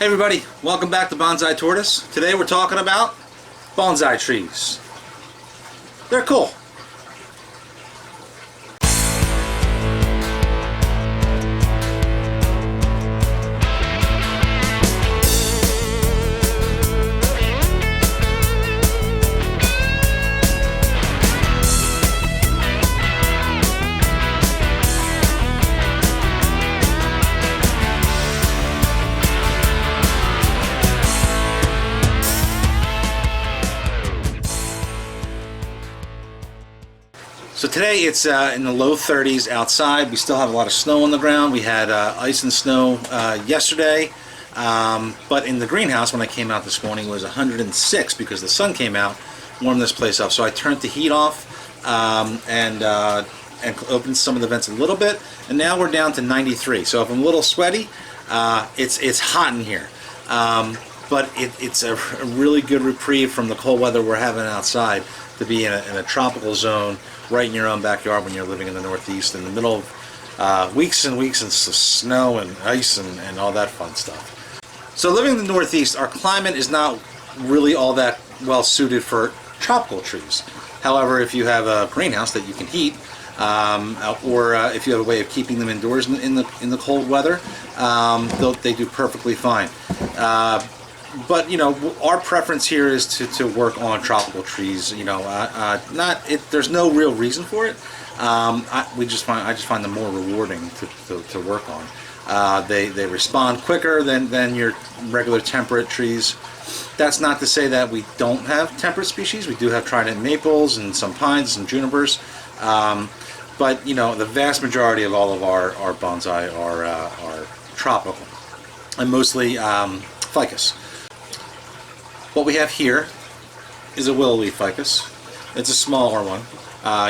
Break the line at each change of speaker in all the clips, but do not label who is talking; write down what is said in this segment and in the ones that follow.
Hey everybody, welcome back to Bonsai Tortoise. Today we're talking about bonsai trees. They're cool. So today it's in the low 30s outside. We still have a lot of snow on the ground. We had ice and snow yesterday, but in the greenhouse when I came out this morning it was 106 because the sun came out, warmed this place up. So I turned the heat off and opened some of the vents a little bit, and now we're down to 93. So if I'm a little sweaty, it's hot in here, but it's a really good reprieve from the cold weather we're having outside to be in a tropical zone right in your own backyard when you're living in the Northeast in the middle of weeks and weeks of snow and ice and all that fun stuff. So living in the Northeast, our climate is not really all that well suited for tropical trees. However, if you have a greenhouse that you can heat, or if you have a way of keeping them indoors in the cold weather, they do perfectly fine. But you know, our preference here is to work on tropical trees. You know, there's no real reason for it. I just find them more rewarding to work on. They respond quicker than your regular temperate trees. That's not to say that we don't have temperate species. We do have trident maples and some pines, some junipers. But you know, the vast majority of all of our bonsai are tropical, and mostly ficus. What we have here is a willow leaf ficus. It's a smaller one.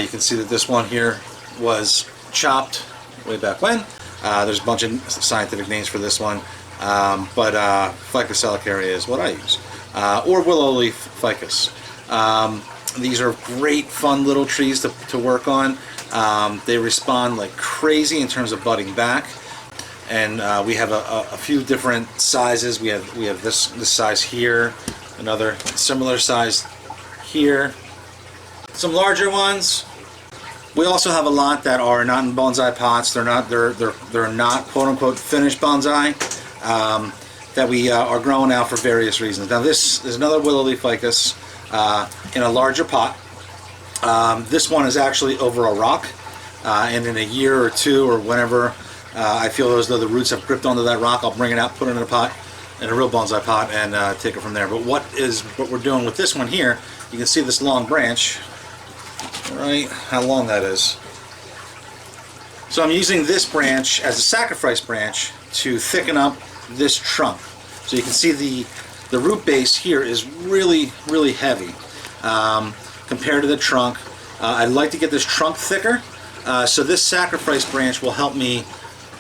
You can see that this one here was chopped way back when. There's a bunch of scientific names for this one, but Ficus salicaria is what I use, or willow leaf ficus. These are great, fun little trees to work on. They respond like crazy in terms of budding back. And we have a few different sizes. We have this size here, another similar size here, some larger ones. We also have a lot that are not in bonsai pots. They're not quote unquote finished bonsai that we are growing out for various reasons. Now this is another willow leaf ficus in a larger pot. This one is actually over a rock, and in a year or two or whenever I feel as though the roots have gripped onto that rock, I'll bring it out, put it in a pot, in a real bonsai pot, and take it from there. But what we're doing with this one here, you can see this long branch, right? How long that is. So I'm using this branch as a sacrifice branch to thicken up this trunk. So you can see the root base here is really, really heavy compared to the trunk. I'd like to get this trunk thicker, so this sacrifice branch will help me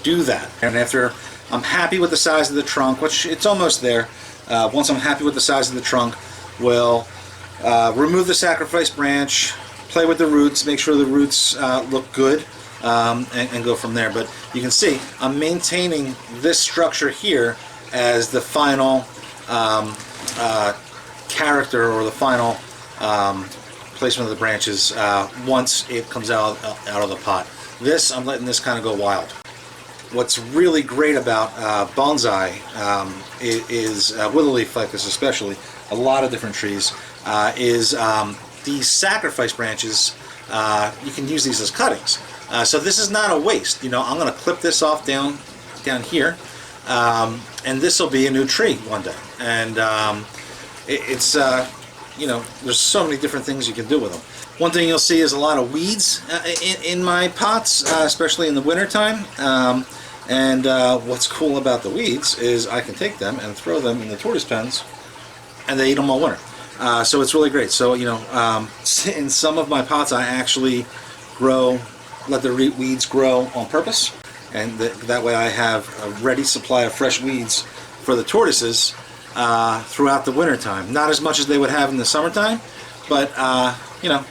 do that. And after I'm happy with the size of the trunk, which it's almost there, once I'm happy with the size of the trunk, we'll remove the sacrifice branch, play with the roots, make sure the roots look good, and go from there. But you can see I'm maintaining this structure here as the final character, or the final placement of the branches once it comes out of the pot. This, I'm letting this kind of go wild. What's really great about bonsai is willow leaf ficus, especially a lot of different trees, is these sacrifice branches. You can use these as cuttings, so this is not a waste. You know, I'm going to clip this off down here, and this will be a new tree one day. And it's you know, there's so many different things you can do with them. One thing you'll see is a lot of weeds in my pots, especially in the winter time. And what's cool about the weeds is I can take them and throw them in the tortoise pens, and they eat them all winter. So it's really great. So you know, in some of my pots I actually let the weeds grow on purpose, and that way I have a ready supply of fresh weeds for the tortoises throughout the winter time. Not as much as they would have in the summertime, but you know,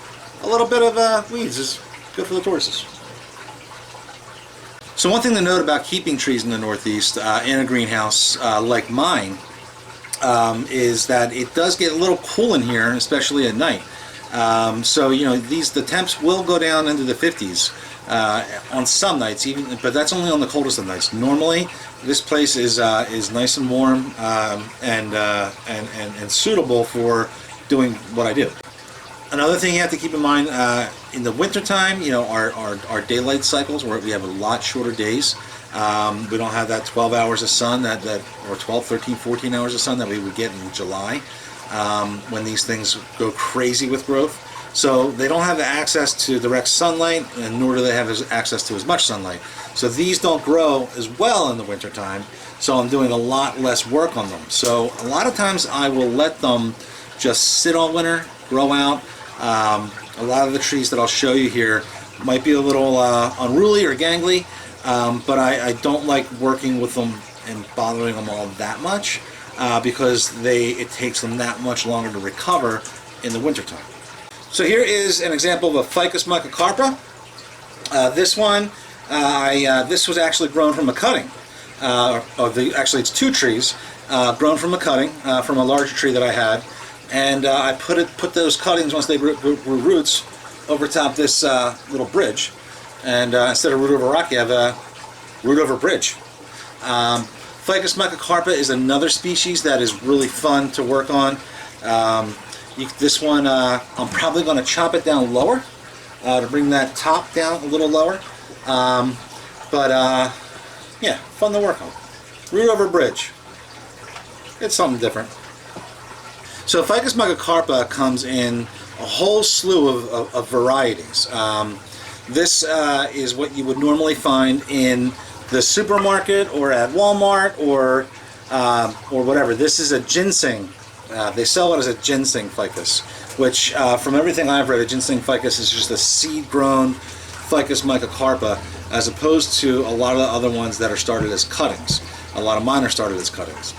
a little bit of weeds is good for the tortoises. So one thing to note about keeping trees in the Northeast in a greenhouse like mine is that it does get a little cool in here, especially at night. So you know, the temps will go down into the 50s on some nights, but that's only on the coldest of nights. Normally, this place is nice and warm and suitable for doing what I do. Another thing you have to keep in mind in the wintertime, you know, our daylight cycles, where we have a lot shorter days. We don't have that 12 hours of sun or 12, 13, 14 hours of sun that we would get in July when these things go crazy with growth. So they don't have the access to direct sunlight, and nor do they have access to as much sunlight. So these don't grow as well in the wintertime, so I'm doing a lot less work on them. So a lot of times I will let them just sit all winter, grow out. A lot of the trees that I'll show you here might be a little unruly or gangly, but I don't like working with them and bothering them all that much because it takes them that much longer to recover in the wintertime. So here is an example of a Ficus microcarpa. This one, this was actually grown from a cutting. Actually, it's two trees grown from a cutting from a larger tree that I had, and I put those cuttings, once they grew roots, over top this little bridge, and instead of root over rock, you have a root over bridge. Ficus microcarpa is another species that is really fun to work on. This one, I'm probably going to chop it down lower to bring that top down a little lower. Yeah, fun to work on. Root over bridge. It's something different. So Ficus microcarpa comes in a whole slew of varieties. This is what you would normally find in the supermarket or at Walmart or whatever. This is a ginseng. They sell it as a ginseng ficus, which from everything I've read, a ginseng ficus is just a seed-grown Ficus microcarpa, as opposed to a lot of the other ones that are started as cuttings. A lot of mine are started as cuttings.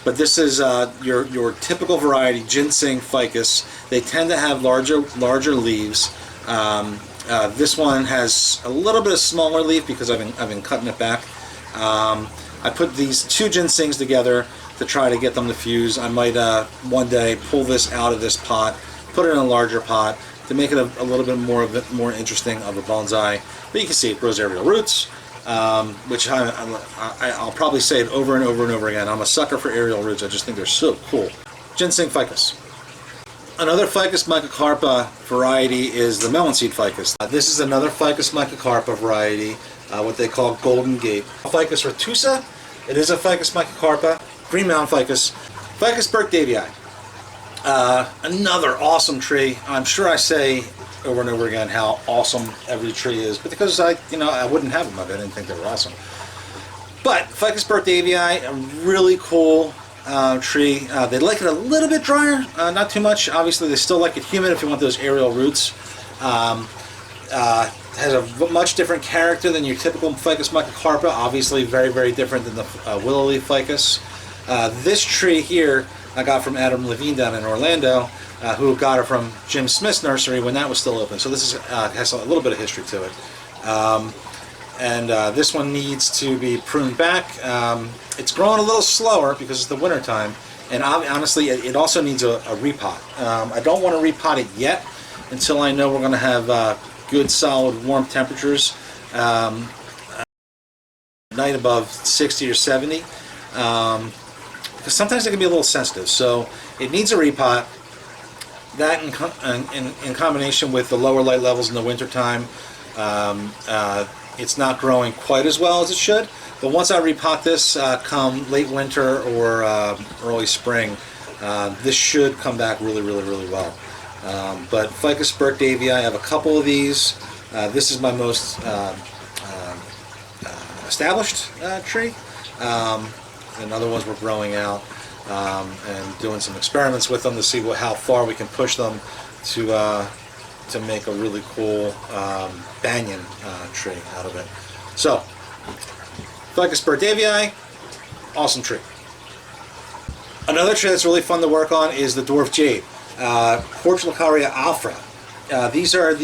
But this is your typical variety, ginseng ficus. They tend to have larger leaves. This one has a little bit of smaller leaf because I've been cutting it back. I put these two ginsengs together to try to get them to fuse. I might one day pull this out of this pot, put it in a larger pot to make it a little bit more interesting of a bonsai. But you can see it grows aerial roots, which I'll probably say it over and over and over again. I'm a sucker for aerial roots. I just think they're so cool. Ginseng ficus. Another Ficus microcarpa variety is the melonseed ficus. This is another Ficus microcarpa variety, what they call Golden Gate. Ficus retusa. It is a Ficus microcarpa. Green mountain ficus. Ficus burke-davii. Another awesome tree. I'm sure I say over and over again how awesome every tree is, but because I wouldn't have them if I didn't think they were awesome. But Ficus burke-davii, a really cool tree. They like it a little bit drier, not too much. Obviously, they still like it humid if you want those aerial roots. Has a much different character than your typical Ficus microcarpa. Obviously, very, very different than the willow leaf ficus. This tree here I got from Adam Levine down in Orlando, who got it from Jim Smith's nursery when that was still open. So this has a little bit of history to it. This one needs to be pruned back. It's growing a little slower because it's the winter time, and honestly it also needs a repot. I don't want to repot it yet until I know we're going to have good solid warm temperatures, night above 60 or 70, because sometimes it can be a little sensitive. So it needs a repot. That in combination with the lower light levels in the winter time, it's not growing quite as well as it should. But once I repot this come late winter or early spring, this should come back really, really, really well. But Ficus burke-davii, I have a couple of these. This is my most established tree. And other ones we're growing out and doing some experiments with them to see how far we can push them to make a really cool banyan tree out of it. So, Ficus burke-davii, awesome tree. Another tree that's really fun to work on is the dwarf jade, Portulacaria alfra. These are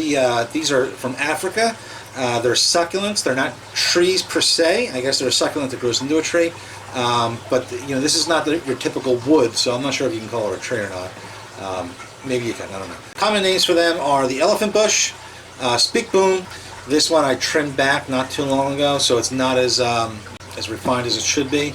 from Africa. They're succulents. They're not trees per se. I guess they're a succulent that grows into a tree. But this is not your typical wood, so I'm not sure if you can call it a tree or not. Maybe you can. I don't know. Common names for them are the elephant bush, speak boom. This one I trimmed back not too long ago, so it's not as refined as it should be.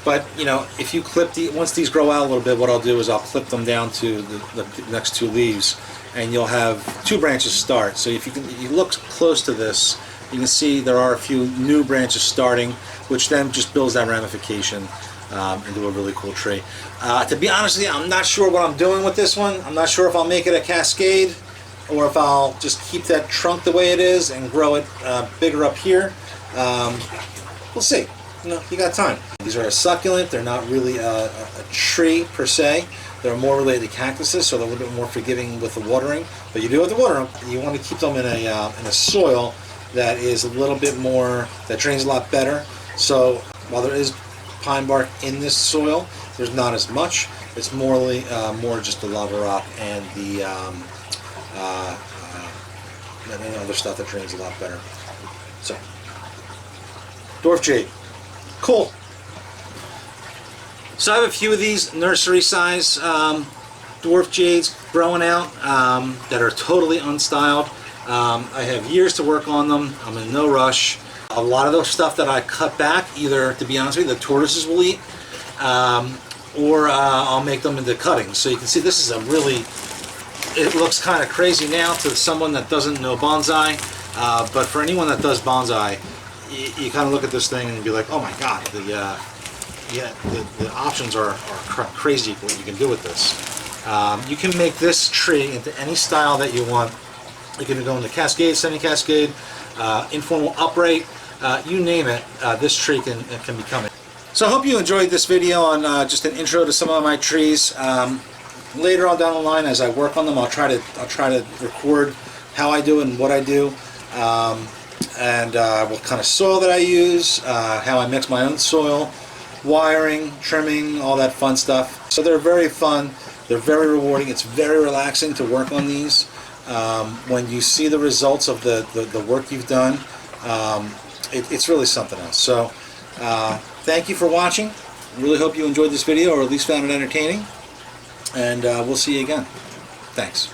But if you clip once these grow out a little bit, what I'll do is I'll clip them down to the next two leaves, and you'll have two branches start. So if you look close to this, you can see there are a few new branches starting, which then just builds that ramification into a really cool tree. To be honest with you, I'm not sure what I'm doing with this one. I'm not sure if I'll make it a cascade or if I'll just keep that trunk the way it is and grow it bigger up here. We'll see. You got time. These are a succulent. They're not really a tree per se. They're more related to cactuses, so they're a little bit more forgiving with the watering. But you do have to water them. You want to keep them in a soil that is a little bit more, that drains a lot better. So while there is pine bark in this soil, there's not as much. It's more just the lava rock and the other stuff that drains a lot better. So dwarf jade. Cool. So I have a few of these nursery size dwarf jades growing out that are totally unstyled. I have years to work on them. I'm in no rush. A lot of the stuff that I cut back, either, to be honest with you, the tortoises will eat, or I'll make them into cuttings. So you can see this is a really, it looks kind of crazy now to someone that doesn't know bonsai, but for anyone that does bonsai, you kind of look at this thing and be like, oh my god, the options are crazy what you can do with this. You can make this tree into any style that you want. You can go into cascade, semi-cascade, informal upright, you name it, this tree can become it. So I hope you enjoyed this video on just an intro to some of my trees. Later on down the line, as I work on them, I'll try to record how I do it and what I do. And what kind of soil that I use, how I mix my own soil, wiring, trimming, all that fun stuff. So they're very fun, they're very rewarding, it's very relaxing to work on these. When you see the results of the work you've done, it's really something else. So thank you for watching. I really hope you enjoyed this video, or at least found it entertaining, and we'll see you again. Thanks.